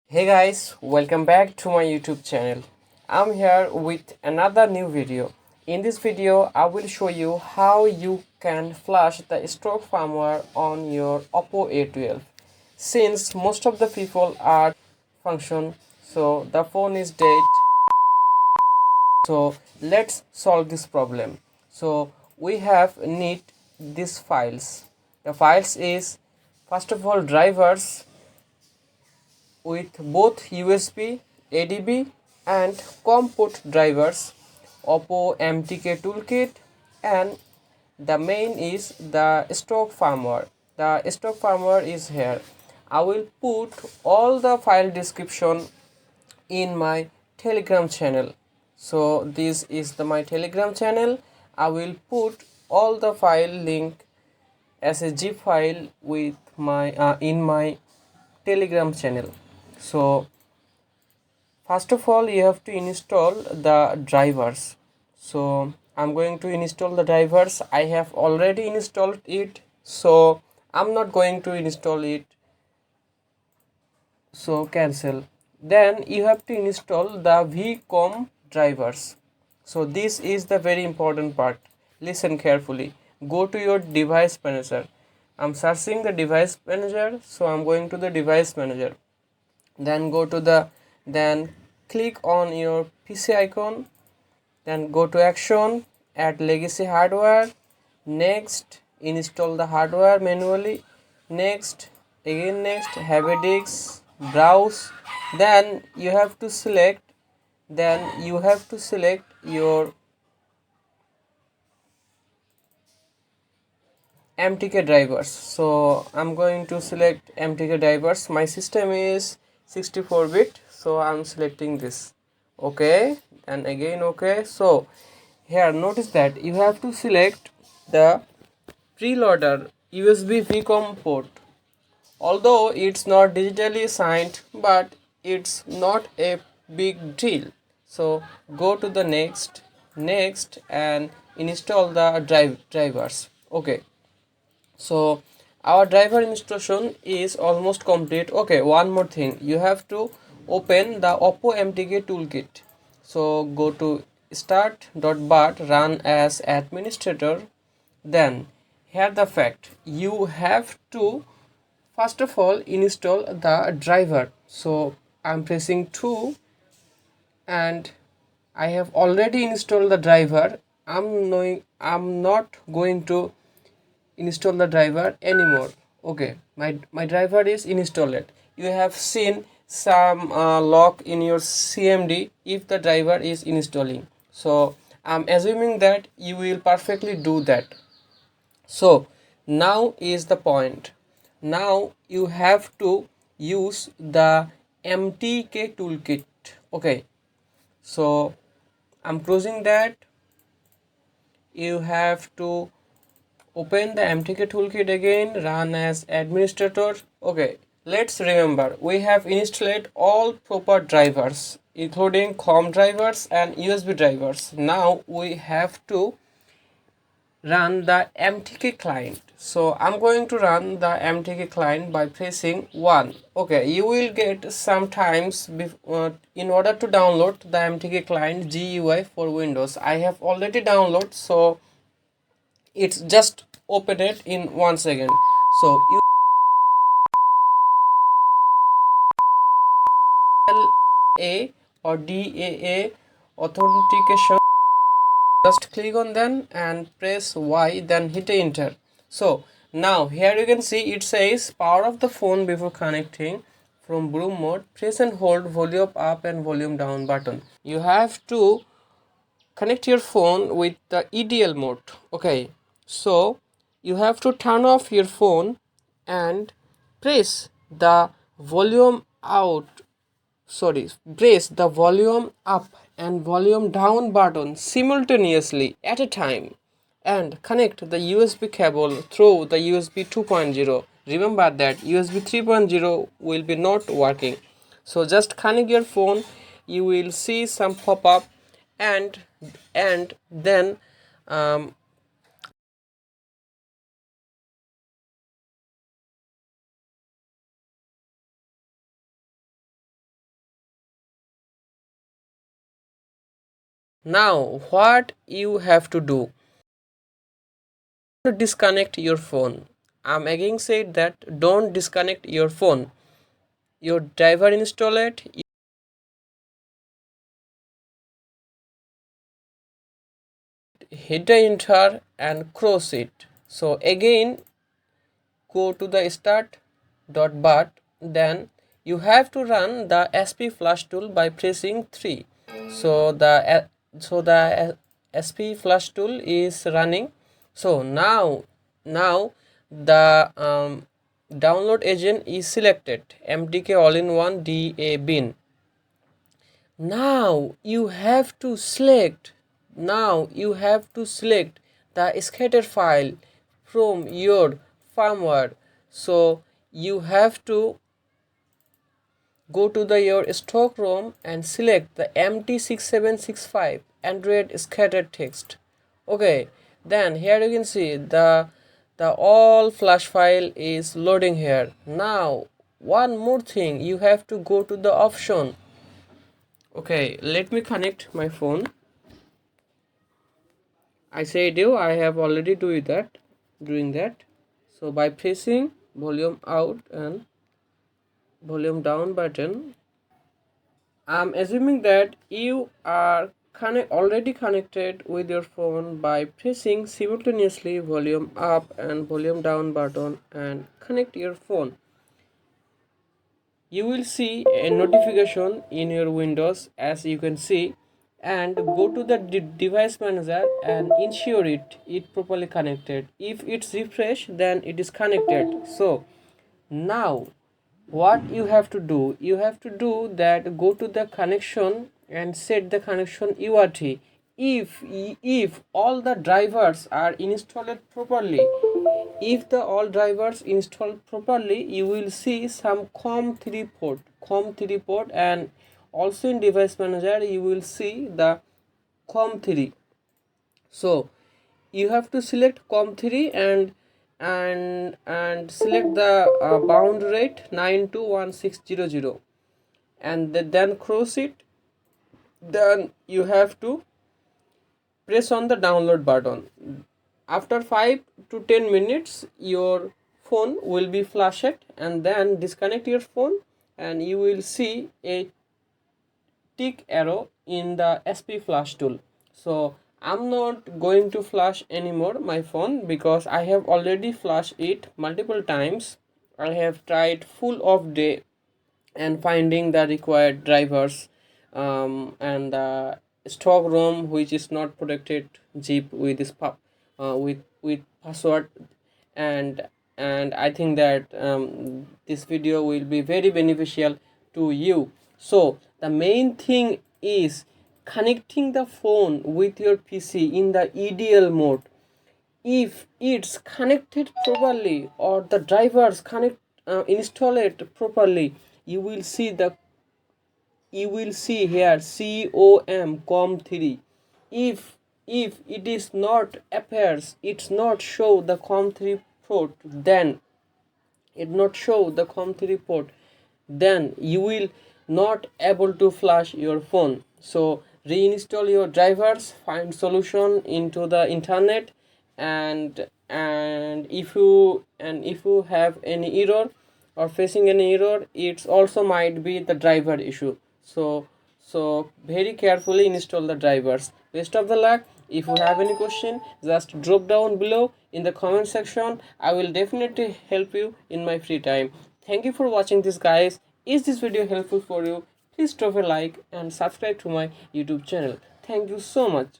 Hey guys, welcome back to my YouTube channel. I'm here with another new video. In this video, I will show you how you can flash the stock firmware on your Oppo A12. Since most of the people are function, so the phone is dead. So let's solve this problem. So we have need these files. The files is first of all drivers with both USB, ADB and COM port drivers, Oppo MTK toolkit, and the main is the stock firmware. The stock firmware is here. I will put all the file description in my Telegram channel. So this is my Telegram channel. I will put all the file link as a zip file with my in my Telegram channel. So first of all you have to install the drivers. So I'm going to install the drivers. I have already installed it, so I'm not going to install it, so cancel. Then you have to install the vcom drivers. So this is the very important part. Listen carefully. Go to your device manager. I'm searching the device manager, so I'm going to the device manager. Then go to the then click on your PC icon, then go to action, add legacy hardware, next install the hardware manually, next, again next, have a disk, browse. Then you have to select your MTK drivers. So I'm going to select MTK drivers. My system is 64-bit, so I'm selecting this. Okay, and again okay. So here notice that you have to select the preloader USB vcom port. Although it's not digitally signed, but it's not a big deal. So go to the next and install the drivers. Okay, so our driver installation is almost complete. Okay, one more thing, you have to open the Oppo MTK toolkit. So go to start.bat, run as administrator. Then here the fact, you have to first of all install the driver. So I'm pressing 2 and I have already installed the driver. I'm not going to install the driver anymore. Okay, my driver is installed. You have seen some lock in your CMD if the driver is installing. So I'm assuming that you will perfectly do that. So now is the point. Now you have to use the MTK toolkit. Okay, so I'm closing that. You have to open the MTK toolkit again, run as administrator. Okay, let's remember we have installed all proper drivers including COM drivers and USB drivers. Now we have to run the MTK client. So I'm going to run the MTK client by pressing 1. Okay, you will get sometimes in order to download the MTK client GUI for Windows. I have already downloaded, so it's just open it in 1 second. So you A or DAA authentication, just click on them and press Y, then hit enter. So now here you can see it says power off the phone before connecting from broom mode. Press and hold volume up and volume down button. You have to connect your phone with the EDL mode. Okay, so you have to turn off your phone and press the volume out press the volume up and volume down button simultaneously at a time and connect the USB cable through the USB 2.0. Remember that USB 3.0 will be not working. So just connect your phone, you will see some pop-up and then Now what you have to do to disconnect your phone. I'm again said that don't disconnect your phone. Your driver install it, hit the enter and cross it. So again go to the start dot bat, then you have to run the SP flash tool by pressing 3. So the SP flash tool is running. So now the download agent is selected, MTK all-in-one DA bin. Now you have to select the scatter file from your firmware. So you have to go to the your stock ROM and select the MT6765 Android scattered text. Okay, then here you can see the all flash file is loading here. Now one more thing, you have to go to the option. Okay, let me connect my phone. I said you I have already doing that. So by pressing volume out and volume down button, I'm assuming that you are already connected with your phone by pressing simultaneously volume up and volume down button and connect your phone. You will see a notification in your Windows, as you can see, and go to the device manager and ensure it properly connected. If it's refreshed, then it is connected. So now what you have to do that, go to the connection and set the connection UART. If all the drivers are installed properly, if the all drivers installed properly, you will see some COM3 port, and also in device manager you will see the COM3. So you have to select COM3 and select the bound rate 921600, and then cross it. Then you have to press on the download button. After 5 to 10 minutes your phone will be flashed, and then disconnect your phone and you will see a tick arrow in the SP flash tool. So I'm not going to flash anymore my phone because I have already flashed it multiple times. I have tried full of day and finding the required drivers, and the stock ROM which is not protected zip with this with password, and I think that this video will be very beneficial to you. So the main thing is connecting the phone with your PC in the EDL mode. If it's connected properly or the drivers install it properly, you will see here COM3. If it is not appears, it's not show the COM3 port, then it not show the COM3 port, then you will not able to flash your phone. So reinstall your drivers, find solution into the internet, and if you have any error or facing any error, it's also might be the driver issue. So very carefully install the drivers. Best of the luck. If you have any question, just drop down below in the comment section. I will definitely help you in my free time. Thank you for watching this, guys. Is this video helpful for you? Please drop a like and subscribe to my YouTube channel. Thank you so much.